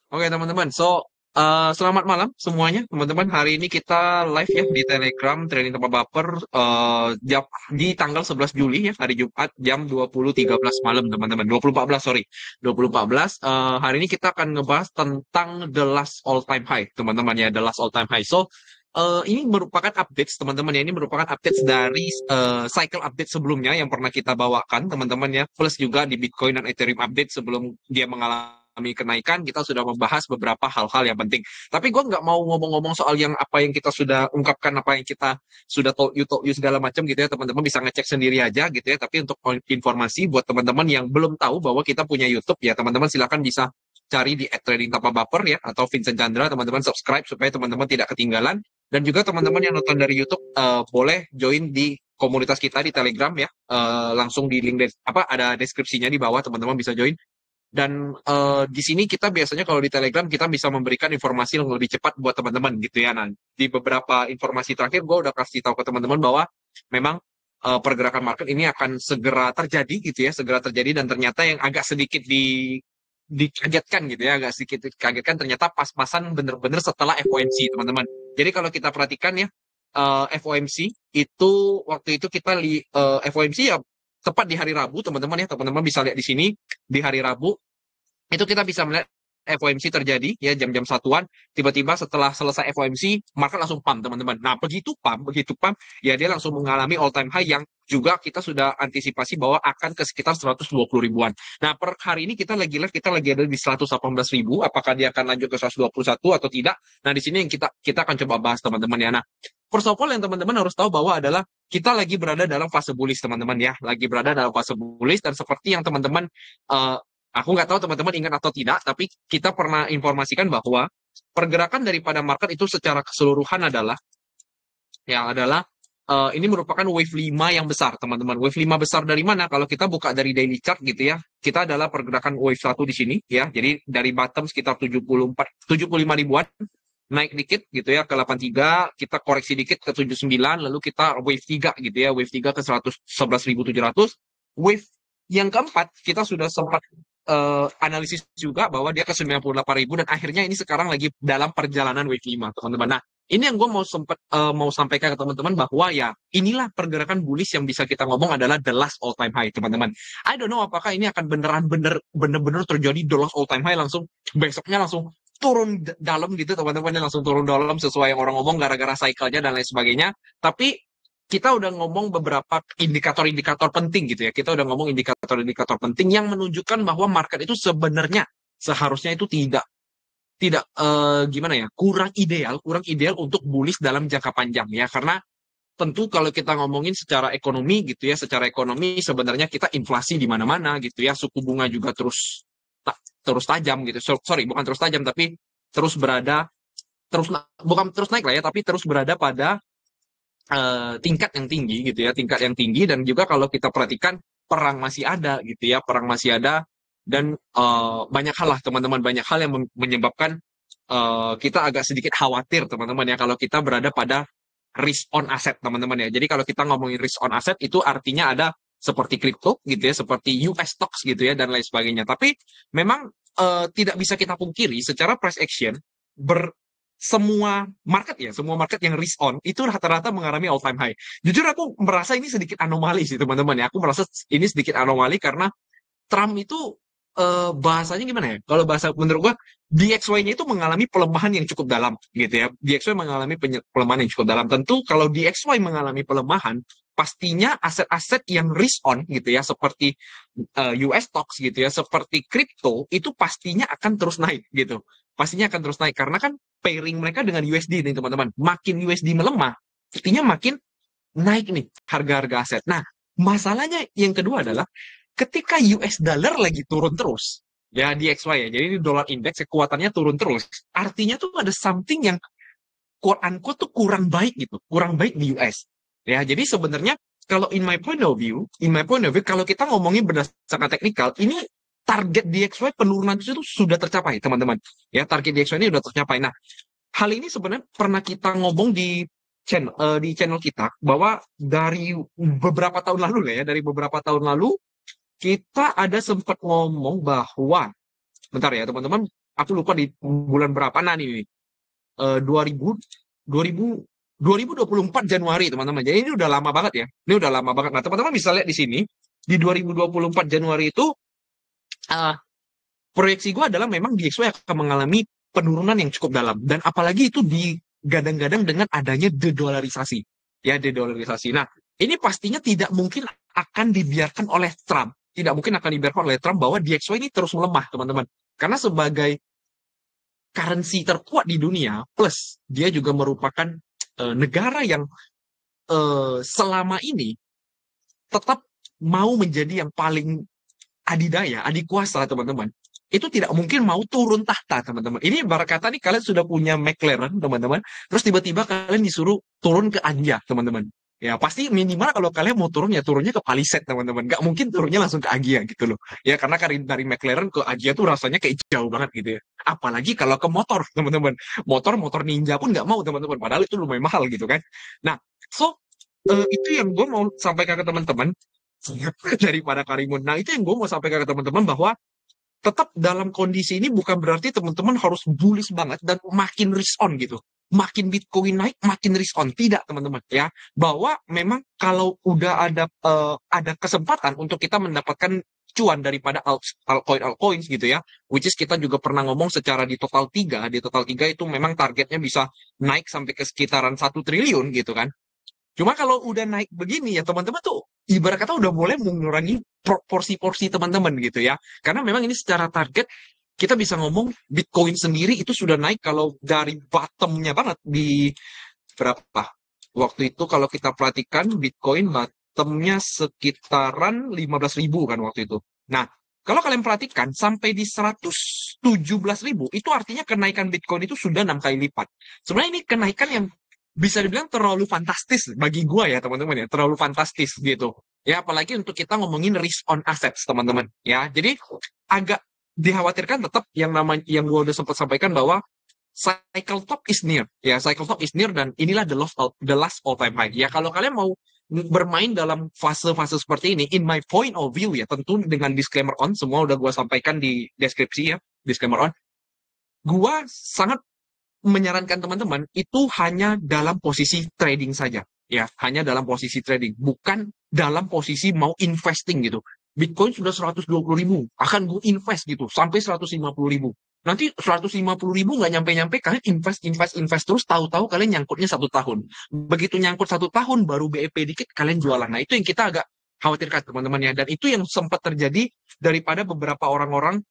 Oke teman-teman, selamat malam semuanya teman-teman. Hari ini kita live ya di Telegram Trading Tempat Baper di tanggal 11 Juli ya, hari Jumat jam 20.13 malam teman-teman. 20.14 sorry, 20.14. Hari ini kita akan ngebahas tentang the last all time high teman-teman ya, the last all time high. Ini merupakan updates teman-teman ya, ini merupakan updates dari cycle update sebelumnya yang pernah kita bawakan teman-teman ya, plus juga di Bitcoin dan Ethereum update sebelum dia mengalami kenaikan, kita sudah membahas beberapa hal-hal yang penting. Tapi gue nggak mau ngomong-ngomong soal yang apa yang kita sudah ungkapkan, apa yang kita sudah told you segala macam gitu ya, teman-teman bisa ngecek sendiri aja gitu ya. Tapi untuk informasi buat teman-teman yang belum tahu bahwa kita punya YouTube ya, teman-teman silakan bisa cari di @trading_tanpa_baper ya, atau Vincent Chandra, teman-teman subscribe supaya teman-teman tidak ketinggalan. Dan juga teman-teman yang nonton dari YouTube boleh join di komunitas kita di Telegram ya. Langsung di link apa ada deskripsinya di bawah, teman-teman bisa join. Dan di sini kita biasanya kalau di Telegram kita bisa memberikan informasi yang lebih cepat buat teman-teman gitu ya. Nah, di beberapa informasi terakhir gue udah kasih tahu ke teman-teman bahwa memang pergerakan market ini akan segera terjadi gitu ya, segera terjadi. Dan ternyata yang agak sedikit dikagetkan gitu ya, agak sedikit dikagetkan ternyata pas-pasan bener-bener setelah FOMC teman-teman. Jadi kalau kita perhatikan ya, FOMC itu waktu itu kita FOMC ya tepat di hari Rabu teman-teman ya, teman-teman bisa lihat di sini di hari Rabu itu kita bisa melihat FOMC terjadi ya jam-jam satuan, tiba-tiba setelah selesai FOMC market langsung pump teman-teman. Nah begitu pump ya dia langsung mengalami all time high yang juga kita sudah antisipasi bahwa akan ke sekitar 120 ribuan. Nah per hari ini kita lagi live, kita lagi ada di 118 ribu, apakah dia akan lanjut ke 121 atau tidak. Nah di sini yang kita akan coba bahas teman-teman ya. Nah first of all yang teman-teman harus tahu bahwa adalah kita lagi berada dalam fase bullish teman-teman ya, lagi berada dalam fase bullish. Dan seperti yang teman-teman aku nggak tahu teman-teman ingat atau tidak, tapi kita pernah informasikan bahwa pergerakan daripada market itu secara keseluruhan adalah ini merupakan wave 5 yang besar, teman-teman. Wave 5 besar dari mana? Kalau kita buka dari daily chart gitu ya, kita adalah pergerakan wave 1 di sini ya. Jadi dari bottom sekitar 75 ribuan, naik dikit gitu ya ke 83, kita koreksi dikit ke 79, lalu kita wave 3 gitu ya, wave 3 ke 111.700. Wave yang keempat kita sudah sempat analisis juga bahwa dia ke 98 ribu, dan akhirnya ini sekarang lagi dalam perjalanan wave 5 teman-teman. Nah ini yang gue mau sampaikan ke teman-teman bahwa ya inilah pergerakan bullish yang bisa kita ngomong adalah the last all time high teman-teman. I don't know apakah ini akan bener-bener terjadi the last all time high langsung besoknya langsung turun dalam gitu teman-teman, langsung turun dalam sesuai yang orang ngomong gara-gara cycle-nya dan lain sebagainya. Tapi kita udah ngomong beberapa indikator-indikator penting gitu ya. Kita udah ngomong indikator-indikator penting yang menunjukkan bahwa market itu sebenarnya seharusnya itu tidak tidak gimana ya, kurang ideal untuk bullish dalam jangka panjang ya. Karena tentu kalau kita ngomongin secara ekonomi gitu ya, secara ekonomi sebenarnya kita inflasi di mana-mana gitu ya, suku bunga juga terus tajam gitu. Sorry, bukan terus tajam tapi terus berada bukan terus naik lah ya, tapi terus berada pada tingkat yang tinggi gitu ya, tingkat yang tinggi. Dan juga kalau kita perhatikan perang masih ada gitu ya, perang masih ada. Dan banyak hal lah teman-teman, banyak hal yang menyebabkan kita agak sedikit khawatir teman-teman ya kalau kita berada pada risk on asset teman-teman ya. Jadi kalau kita ngomongin risk on asset itu artinya ada seperti kripto gitu ya, seperti US stocks gitu ya dan lain sebagainya. Tapi memang tidak bisa kita pungkiri secara price action semua market yang risk on itu rata-rata mengalami all time high. Jujur aku merasa ini sedikit anomali sih teman-teman ya. Aku merasa ini sedikit anomali karena Trump itu bahasanya gimana ya? Kalau bahasa menurut gua DXY-nya itu mengalami pelemahan yang cukup dalam gitu ya. DXY mengalami pelemahan yang cukup dalam. Tentu kalau DXY mengalami pelemahan, pastinya aset-aset yang risk on gitu ya, seperti US stocks gitu ya, seperti kripto itu pastinya akan terus naik gitu. Pastinya akan terus naik karena kan pairing mereka dengan USD nih teman-teman. Makin USD melemah, artinya makin naik nih harga-harga aset. Nah, masalahnya yang kedua adalah ketika US dollar lagi turun terus, ya di XY ya, jadi ini dolar indeks kekuatannya turun terus, artinya tuh ada something yang quote unquote tuh kurang baik gitu, kurang baik di US. Ya, jadi sebenarnya kalau in my point of view, kalau kita ngomongin berdasarkan teknikal, ini target DXY penurunan itu sudah tercapai, teman-teman. Ya, target DXY ini sudah tercapai. Nah, hal ini sebenarnya pernah kita ngomong di channel kita bahwa dari beberapa tahun lalu lah ya, dari beberapa tahun lalu kita ada sempat ngomong bahwa bentar ya teman-teman, Aku lupa di bulan berapa. Nah, ini 2000 2000 2024 Januari, teman-teman. Jadi ini udah lama banget ya. Ini udah lama banget. Nah, teman-teman bisa lihat di sini di 2024 Januari itu uh, proyeksi gue adalah memang DXY akan mengalami penurunan yang cukup dalam, dan apalagi itu digadang-gadang dengan adanya dedolarisasi, ya dedolarisasi. Nah, ini pastinya tidak mungkin akan dibiarkan oleh Trump, tidak mungkin akan dibiarkan oleh Trump bahwa DXY ini terus melemah, teman-teman. Karena sebagai currency terkuat di dunia, plus dia juga merupakan negara yang selama ini tetap mau menjadi yang paling adidaya, adikuasa, teman-teman. Itu tidak mungkin mau turun tahta, teman-teman. Ini ibarat kata nih, kalian sudah punya McLaren, teman-teman. Terus tiba-tiba kalian disuruh turun ke Anja, teman-teman. Ya, pasti minimal kalau kalian mau turun, ya turunnya ke Palisade, teman-teman. Nggak mungkin turunnya langsung ke Agia, gitu loh. Ya, karena dari McLaren ke Agia tuh rasanya kayak jauh banget, gitu ya. Apalagi kalau ke motor, teman-teman. Motor Ninja pun nggak mau, teman-teman. Padahal itu lumayan mahal, gitu kan. Nah, so, itu yang gue mau sampaikan ke teman-teman daripada Karimun. Nah, itu yang gue mau sampaikan ke teman-teman bahwa tetap dalam kondisi ini bukan berarti teman-teman harus bullish banget dan makin risk on gitu. Makin Bitcoin naik, makin risk on. Tidak, teman-teman, ya. Bahwa memang kalau udah ada kesempatan untuk kita mendapatkan cuan daripada altcoins gitu ya. Which is kita juga pernah ngomong secara di total 3. Di total 3 itu memang targetnya bisa naik sampai ke sekitaran 1 triliun gitu kan. Cuma kalau udah naik begini ya teman-teman tuh ibarat kata udah boleh mengurangi porsi-porsi teman-teman gitu ya. Karena memang ini secara target kita bisa ngomong Bitcoin sendiri itu sudah naik kalau dari bottomnya banget di berapa? Waktu itu kalau kita perhatikan Bitcoin bottomnya sekitaran 15.000 kan waktu itu. Nah, kalau kalian perhatikan sampai di 117.000 itu artinya kenaikan Bitcoin itu sudah 6 kali lipat. Sebenarnya ini kenaikan yang bisa dibilang terlalu fantastis bagi gua ya teman-teman ya, terlalu fantastis gitu. Ya apalagi untuk kita ngomongin risk on assets teman-teman ya. Jadi agak dikhawatirkan tetap yang namanya yang gua udah sempat sampaikan bahwa cycle top is near ya, cycle top is near dan inilah the last all time high. Ya kalau kalian mau bermain dalam fase-fase seperti ini, in my point of view ya, tentu dengan disclaimer on, semua udah gua sampaikan di deskripsi ya, disclaimer on. Gua sangat menyarankan teman-teman itu hanya dalam posisi trading saja ya, hanya dalam posisi trading, bukan dalam posisi mau investing gitu. Bitcoin sudah 120.000, akan gue invest gitu sampai 150.000, nanti 150.000 nggak nyampe-nyampe, kalian invest terus, tahu-tahu kalian nyangkutnya 1 tahun, begitu nyangkut 1 tahun baru BEP dikit kalian jualan. Nah itu yang kita agak khawatirkan teman-teman ya, dan itu yang sempat terjadi daripada beberapa orang-orang,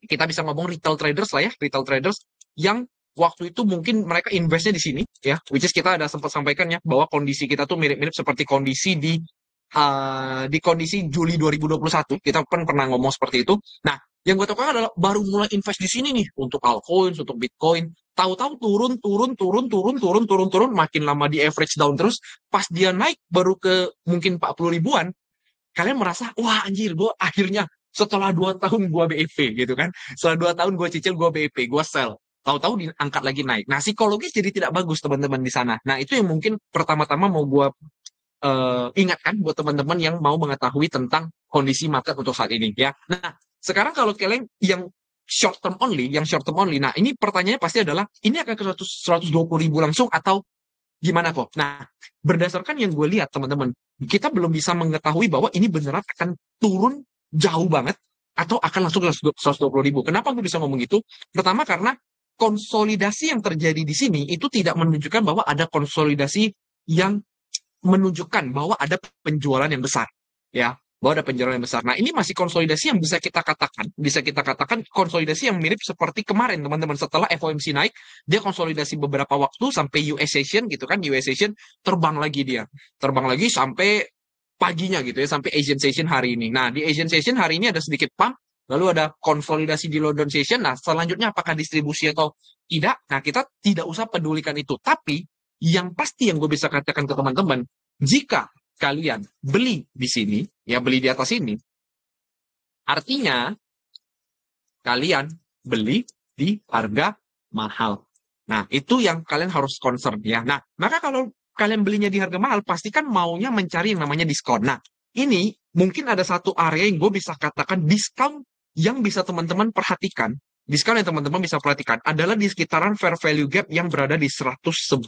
kita bisa ngomong retail traders lah ya, retail traders yang waktu itu mungkin mereka investnya di sini ya, which is kita ada sempat sampaikan ya bahwa kondisi kita tuh mirip-mirip seperti kondisi di kondisi Juli 2021, kita kan pernah ngomong seperti itu. Nah, yang gue tahu adalah baru mulai invest di sini nih untuk altcoins, untuk Bitcoin, tahu-tahu turun, makin lama di average down terus, pas dia naik baru ke mungkin 40 ribuan, kalian merasa wah anjir gue akhirnya setelah 2 tahun gue BEP gitu kan, setelah 2 tahun gue cicil gue BEP, gue sell, tahu-tahu diangkat lagi naik. Nah psikologis jadi tidak bagus teman-teman di sana. Nah itu yang mungkin pertama-tama mau gue ingatkan buat teman-teman yang mau mengetahui tentang kondisi market untuk saat ini ya. Nah sekarang kalau kalian yang short term only, nah ini pertanyaannya pasti adalah ini akan ke 120.000 langsung atau gimana kok? Nah berdasarkan yang gue lihat teman-teman, kita belum bisa mengetahui bahwa ini beneran akan turun jauh banget atau akan langsung ke 120.000. Kenapa gue bisa ngomong gitu? Pertama karena konsolidasi yang terjadi di sini itu tidak menunjukkan bahwa ada konsolidasi yang menunjukkan bahwa ada penjualan yang besar, ya, bahwa ada penjualan yang besar. Nah, ini masih konsolidasi yang bisa kita katakan konsolidasi yang mirip seperti kemarin, teman-teman. Setelah FOMC naik, dia konsolidasi beberapa waktu sampai US Session gitu kan, US Session terbang lagi sampai paginya gitu ya, sampai Asian Session hari ini. Nah, di Asian Session hari ini ada sedikit pump, lalu ada konsolidasi di London Session. Nah, selanjutnya apakah distribusi atau tidak? Nah, kita tidak usah pedulikan itu. Tapi yang pasti yang gue bisa katakan ke teman-teman, jika kalian beli di sini, ya beli di atas ini, artinya kalian beli di harga mahal. Nah, itu yang kalian harus concern ya. Nah, maka kalau kalian belinya di harga mahal, pastikan maunya mencari yang namanya diskon. Nah, ini mungkin ada satu area yang gue bisa katakan diskon yang bisa teman-teman perhatikan diskon yang teman-teman bisa perhatikan adalah di sekitaran fair value gap yang berada di 111.000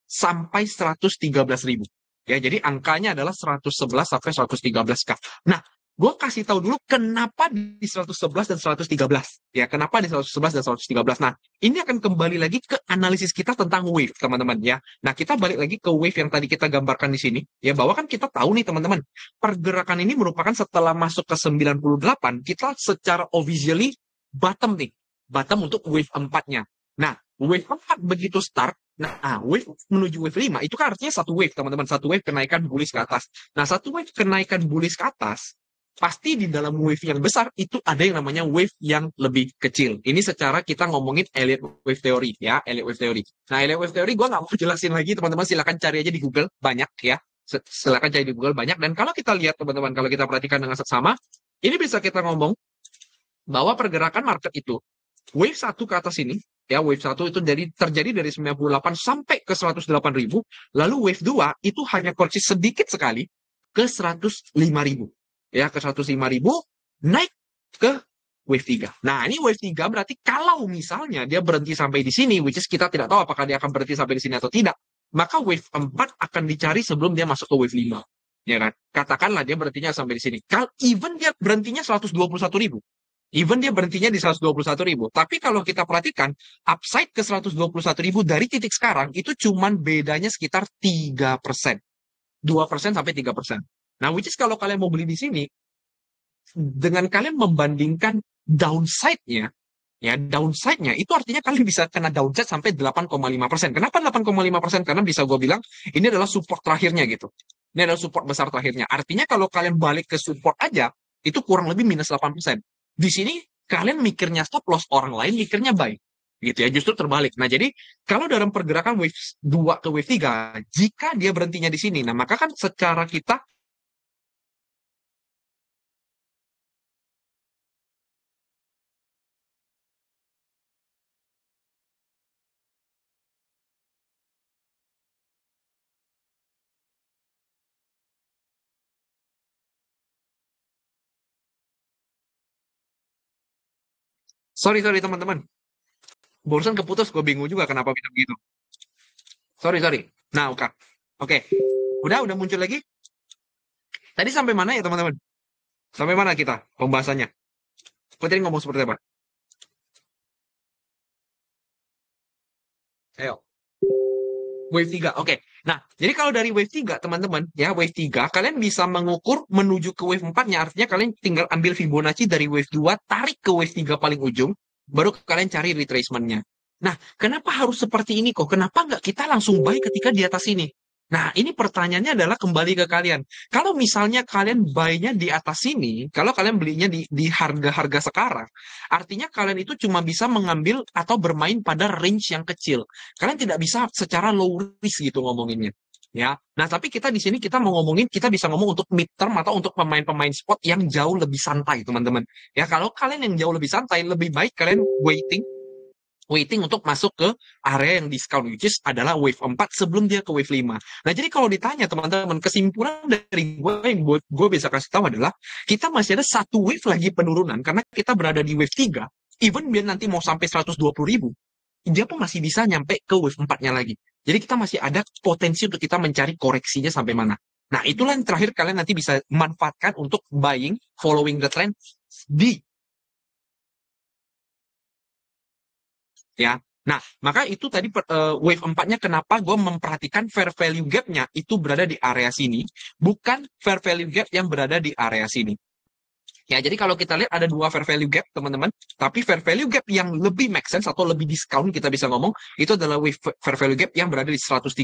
sampai 113.000. Ya, jadi angkanya adalah 111 sampai 113K. Nah, gue kasih tahu dulu kenapa di 111 dan 113. Ya, kenapa di 111 dan 113. Nah, ini akan kembali lagi ke analisis kita tentang wave, teman-teman ya. Nah, kita balik lagi ke wave yang tadi kita gambarkan di sini. Ya, bahwa kan kita tahu nih, teman-teman, pergerakan ini merupakan setelah masuk ke 98, kita secara officially bottom nih. Bottom untuk wave 4-nya. Nah, wave 4 begitu start, nah, wave menuju wave 5 itu kan artinya satu wave, teman-teman. Satu wave kenaikan bullish ke atas. Nah, satu wave kenaikan bullish ke atas, pasti di dalam wave yang besar itu ada yang namanya wave yang lebih kecil. Ini secara kita ngomongin Elliott Wave Theory ya, Elliott Wave Theory. Nah, Elliott Wave Theory gue nggak mau jelasin lagi, teman-teman. Silakan cari aja di Google, banyak ya. Silakan cari di Google, banyak. Dan kalau kita lihat, teman-teman, kalau kita perhatikan dengan seksama, ini bisa kita ngomong bahwa pergerakan market itu wave 1 ke atas ini, ya wave 1 itu terjadi dari 98 sampai ke 108.000, lalu wave 2 itu hanya koreksi sedikit sekali ke 105.000. Ya, ke 105.000 naik ke wave 3. Nah, ini wave 3 berarti kalau misalnya dia berhenti sampai di sini, which is kita tidak tahu apakah dia akan berhenti sampai di sini atau tidak, maka wave 4 akan dicari sebelum dia masuk ke wave 5. Ya kan? Katakanlah dia berhentinya sampai di sini. Even dia berhentinya 121.000. Even dia berhentinya di 121.000. Tapi kalau kita perhatikan, upside ke 121.000 dari titik sekarang, itu cuman bedanya sekitar 3%. 2% sampai 3%. Nah, which is kalau kalian mau beli di sini, dengan kalian membandingkan downside-nya, ya downside-nya, itu artinya kalian bisa kena downside sampai 8,5%. Kenapa 8,5%? Karena bisa gue bilang, ini adalah support terakhirnya gitu. Ini adalah support besar terakhirnya. Artinya kalau kalian balik ke support aja, itu kurang lebih minus 8%. Di sini kalian mikirnya stop loss, orang lain mikirnya buy. Gitu ya, justru terbalik. Nah, jadi kalau dalam pergerakan wave 2 ke wave 3, jika dia berhentinya di sini, nah maka kan secara kita sorry teman-teman. Barusan keputus, gue bingung juga kenapa bisa begitu. Sorry. Nah, oke. Udah muncul lagi. Tadi sampai mana ya, teman-teman? Sampai mana kita pembahasannya? Kau tadi ngomong seperti apa? Ayo. Wave 3, oke. Nah, jadi kalau dari wave 3, teman-teman, ya wave 3, kalian bisa mengukur menuju ke wave 4-nya, artinya kalian tinggal ambil Fibonacci dari wave 2, tarik ke wave 3 paling ujung, baru kalian cari retracement-nya. Nah, kenapa harus seperti ini kok? Kenapa nggak kita langsung buy ketika di atas ini? Nah, ini pertanyaannya adalah kembali ke kalian. Kalau misalnya kalian buy-nya di atas sini, kalau kalian belinya di harga-harga sekarang, artinya kalian itu cuma bisa mengambil atau bermain pada range yang kecil. Kalian tidak bisa secara low risk gitu ngomonginnya. Ya. Nah, tapi kita di sini kita mau ngomongin, kita bisa ngomong untuk mid term atau untuk pemain-pemain spot yang jauh lebih santai, teman-teman. Ya, kalau kalian yang jauh lebih santai, lebih baik kalian waiting untuk masuk ke area yang discount, which is adalah wave 4 sebelum dia ke wave 5. Nah, jadi kalau ditanya teman-teman, kesimpulan dari gue yang gue bisa kasih tahu adalah kita masih ada satu wave lagi penurunan karena kita berada di wave 3, even biar nanti mau sampai 120.000, dia pun masih bisa nyampe ke wave 4-nya lagi. Jadi kita masih ada potensi untuk kita mencari koreksinya sampai mana. Nah, itulah yang terakhir kalian nanti bisa manfaatkan untuk buying, following the trend di ya. Nah, maka itu tadi wave 4-nya kenapa gue memperhatikan fair value gap-nya itu berada di area sini, bukan fair value gap yang berada di area sini. Ya, jadi kalau kita lihat ada dua fair value gap, teman-teman. Tapi fair value gap yang lebih make sense atau lebih discount kita bisa ngomong, itu adalah wave fair value gap yang berada di 113.000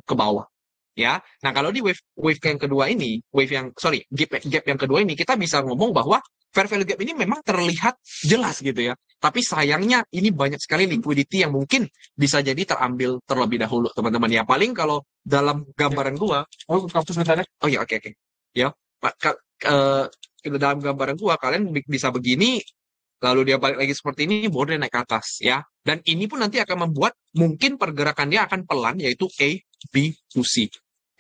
ke bawah. Ya, nah kalau di wave yang kedua ini, gap yang kedua ini kita bisa ngomong bahwa fair value gap ini memang terlihat jelas gitu ya. Tapi sayangnya ini banyak sekali liquidity yang mungkin bisa jadi terambil terlebih dahulu, teman-teman. Ya paling kalau dalam gambaran gua, oh ya oke. Ya, dalam gambaran gua kalian bisa begini, lalu dia balik lagi seperti ini, baru dia naik ke atas ya. Dan ini pun nanti akan membuat mungkin pergerakan dia akan pelan, yaitu A, B to C.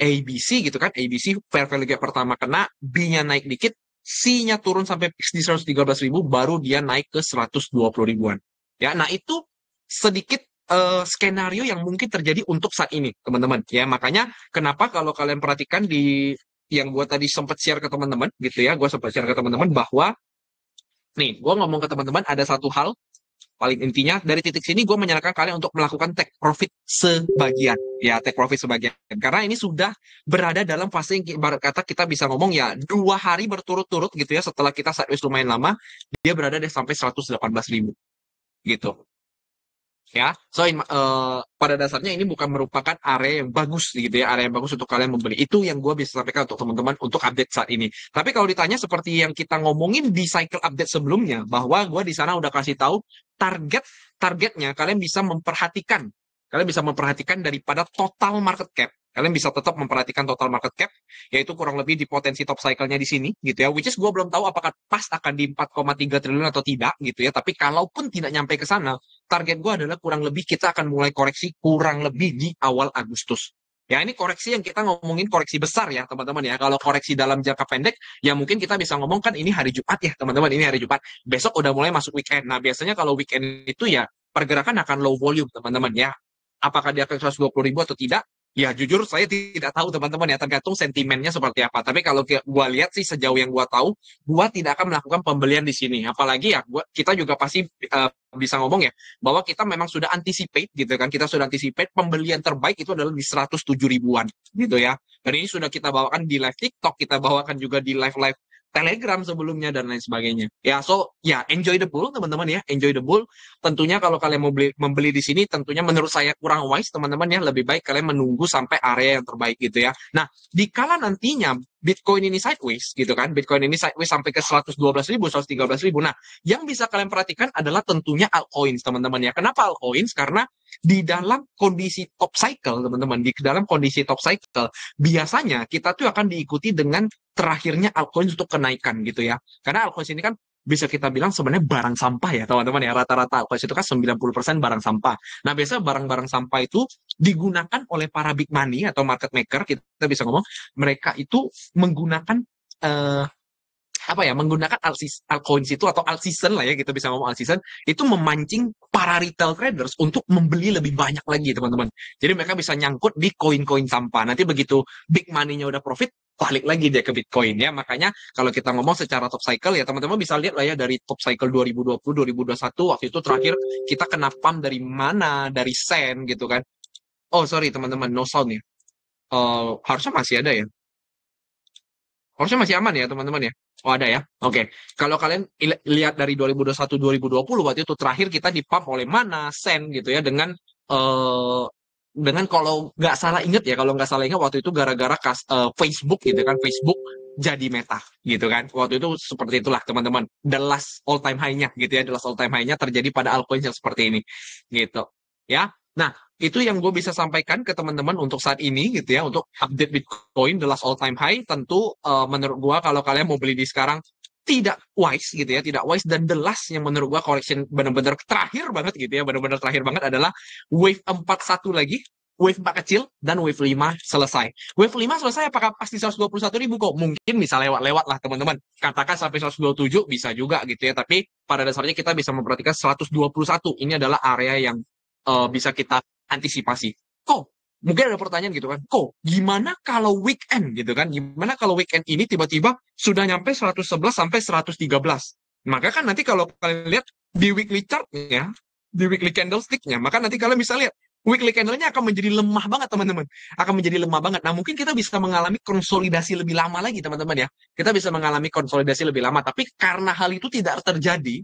ABC gitu kan, ABC fair value gap pertama kena, B-nya naik dikit, C-nya turun sampai fix di 113.000, baru dia naik ke 120 ribuan. Ya, nah itu sedikit skenario yang mungkin terjadi untuk saat ini, teman-teman. Ya, makanya kenapa kalau kalian perhatikan di yang gue tadi sempat share ke teman-teman, gitu ya, gue sempat share ke teman-teman bahwa nih, gue ngomong ke teman-teman ada satu hal paling intinya dari titik sini gue menyarankan kalian untuk melakukan take profit sebagian, ya take profit sebagian, karena ini sudah berada dalam fase yang ibarat kata kita bisa ngomong ya 2 hari berturut-turut gitu ya setelah kita sideways lumayan lama, dia berada di sampai 118.000 gitu. Ya, so pada dasarnya ini bukan merupakan area yang bagus gitu ya, area yang bagus untuk kalian membeli. Itu yang gue bisa sampaikan untuk teman-teman untuk update saat ini. Tapi kalau ditanya seperti yang kita ngomongin di cycle update sebelumnya, bahwa gue di sana udah kasih tahu targetnya kalian bisa memperhatikan daripada total market cap. Kalian bisa tetap memperhatikan total market cap, yaitu kurang lebih di potensi top cycle-nya di sini, gitu ya. Which is gue belum tahu apakah pas akan di 4,3 triliun atau tidak, gitu ya. Tapi kalaupun tidak nyampe ke sana, target gue adalah kurang lebih kita akan mulai koreksi kurang lebih di awal Agustus. Ya, ini koreksi yang kita ngomongin koreksi besar ya, teman-teman ya. Kalau koreksi dalam jangka pendek, ya mungkin kita bisa ngomong kan ini hari Jumat ya, teman-teman. Ini hari Jumat. Besok udah mulai masuk weekend. Nah, biasanya kalau weekend itu ya pergerakan akan low volume, teman-teman ya. Apakah dia akan 120 ribu atau tidak? Ya jujur saya tidak tahu teman-teman ya, tergantung sentimennya seperti apa. Tapi kalau gua lihat sih sejauh yang gua tahu, gua tidak akan melakukan pembelian di sini. Apalagi ya kita juga pasti bisa ngomong ya bahwa kita memang sudah anticipate gitu kan. Kita sudah anticipate pembelian terbaik itu adalah di 107 ribuan gitu ya. Dan ini sudah kita bawakan di live TikTok, kita bawakan juga di live-live Telegram sebelumnya dan lain sebagainya. Ya, so ya enjoy the bull teman-teman ya, enjoy the bull. Tentunya kalau kalian mau membeli di sini, tentunya menurut saya kurang wise teman-teman ya. Lebih baik kalian menunggu sampai area yang terbaik gitu ya. Nah, dikala nantinya Bitcoin ini sideways gitu kan, Bitcoin ini sideways sampai ke 112.000, 113.000. Nah, yang bisa kalian perhatikan adalah tentunya altcoins teman-teman ya. Kenapa altcoins? Karena di dalam kondisi top cycle teman-teman, di dalam kondisi top cycle biasanya kita tuh akan diikuti dengan terakhirnya altcoins untuk kenaikan gitu ya. Karena altcoins ini kan bisa kita bilang sebenarnya barang sampah ya teman-teman ya. Rata-rata altcoins itu kan 90% barang sampah. Nah, biasanya barang-barang sampah itu digunakan oleh para big money atau market maker, kita bisa ngomong, mereka itu menggunakan eh, apa ya, menggunakan altcoins itu atau alt season lah ya, kita bisa ngomong alt season, itu memancing para retail traders untuk membeli lebih banyak lagi teman-teman. Jadi mereka bisa nyangkut di koin-koin sampah. Nanti begitu big money-nya udah profit, balik lagi dia ke Bitcoin ya. Makanya kalau kita ngomong secara top cycle ya teman-teman bisa lihat lah ya dari top cycle 2020 2021 waktu itu terakhir kita kena pump dari mana, dari sen gitu kan. Oh sorry teman-teman, no sound ya. Harusnya masih ada ya. Harusnya masih aman ya teman-teman ya. Oh ada ya. Oke. Kalau kalian lihat dari 2021 2020 waktu itu terakhir kita dipump oleh mana, sen gitu ya eh dengan kalau nggak salah ingat ya, kalau nggak salah ingat waktu itu gara-gara Facebook gitu kan, Facebook jadi Meta gitu kan. Waktu itu seperti itulah teman-teman. The last all time high-nya gitu ya, the last all time high-nya terjadi pada altcoins yang seperti ini gitu. Ya. Nah, itu yang gue bisa sampaikan ke teman-teman untuk saat ini gitu ya, untuk update Bitcoin the last all time high. Tentu menurut gue kalau kalian mau beli di sekarang tidak wise gitu ya, tidak wise. Dan the last yang menurut gue correction benar-benar terakhir banget gitu ya, benar-benar terakhir banget adalah wave 41 lagi, wave 4 kecil, dan wave 5 selesai. Wave 5 selesai apakah pasti 121 ribu kok? Mungkin bisa lewat-lewat lah teman-teman. Katakan sampai 127 bisa juga gitu ya, tapi pada dasarnya kita bisa memperhatikan 121. Ini adalah area yang bisa kita antisipasi. Kok mungkin ada pertanyaan gitu kan, kok gimana kalau weekend gitu kan, gimana kalau weekend ini tiba-tiba sudah nyampe 111 sampai 113. Maka kan nanti kalau kalian lihat di weekly chart-nya, di weekly candlestick-nya, maka nanti kalian bisa lihat weekly candle-nya akan menjadi lemah banget teman-teman, akan menjadi lemah banget. Nah mungkin kita bisa mengalami konsolidasi lebih lama lagi teman-teman ya, kita bisa mengalami konsolidasi lebih lama, tapi karena hal itu tidak terjadi,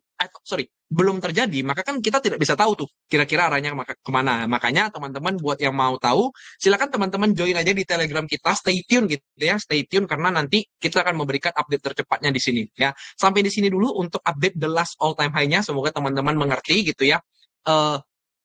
belum terjadi, maka kan kita tidak bisa tahu tuh kira-kira arahnya kemana. Makanya teman-teman buat yang mau tahu, silakan teman-teman join aja di Telegram kita, stay tune gitu ya, stay tune karena nanti kita akan memberikan update tercepatnya di sini ya. Sampai di sini dulu untuk update the last all time high-nya, semoga teman-teman mengerti gitu ya.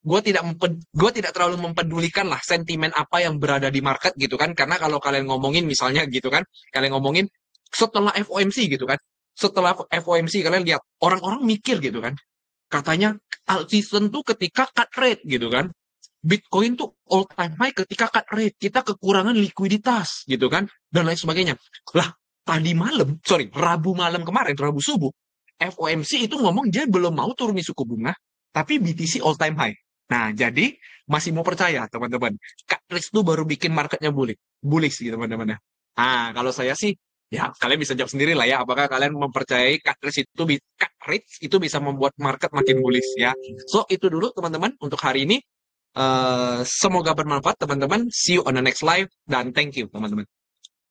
Gue tidak terlalu mempedulikan lah sentimen apa yang berada di market gitu kan, karena kalau kalian ngomongin misalnya gitu kan, kalian ngomongin setelah FOMC gitu kan, setelah FOMC kalian lihat orang-orang mikir gitu kan, katanya alt season tuh ketika cut rate gitu kan, Bitcoin tuh all time high ketika cut rate, kita kekurangan likuiditas gitu kan, dan lain sebagainya. Lah tadi malam, sorry, Rabu malam kemarin, Rabu subuh, FOMC itu ngomong dia belum mau turunin suku bunga, tapi BTC all time high. Nah, jadi masih mau percaya teman-teman. Kak Rich tuh baru bikin marketnya bullish gitu teman-teman. Ah, kalau saya sih, ya kalian bisa jawab sendiri lah ya. Apakah kalian mempercayai Kak Rich itu bisa membuat market makin bullish ya? So itu dulu teman-teman untuk hari ini. Semoga bermanfaat teman-teman. See you on the next live dan thank you teman-teman.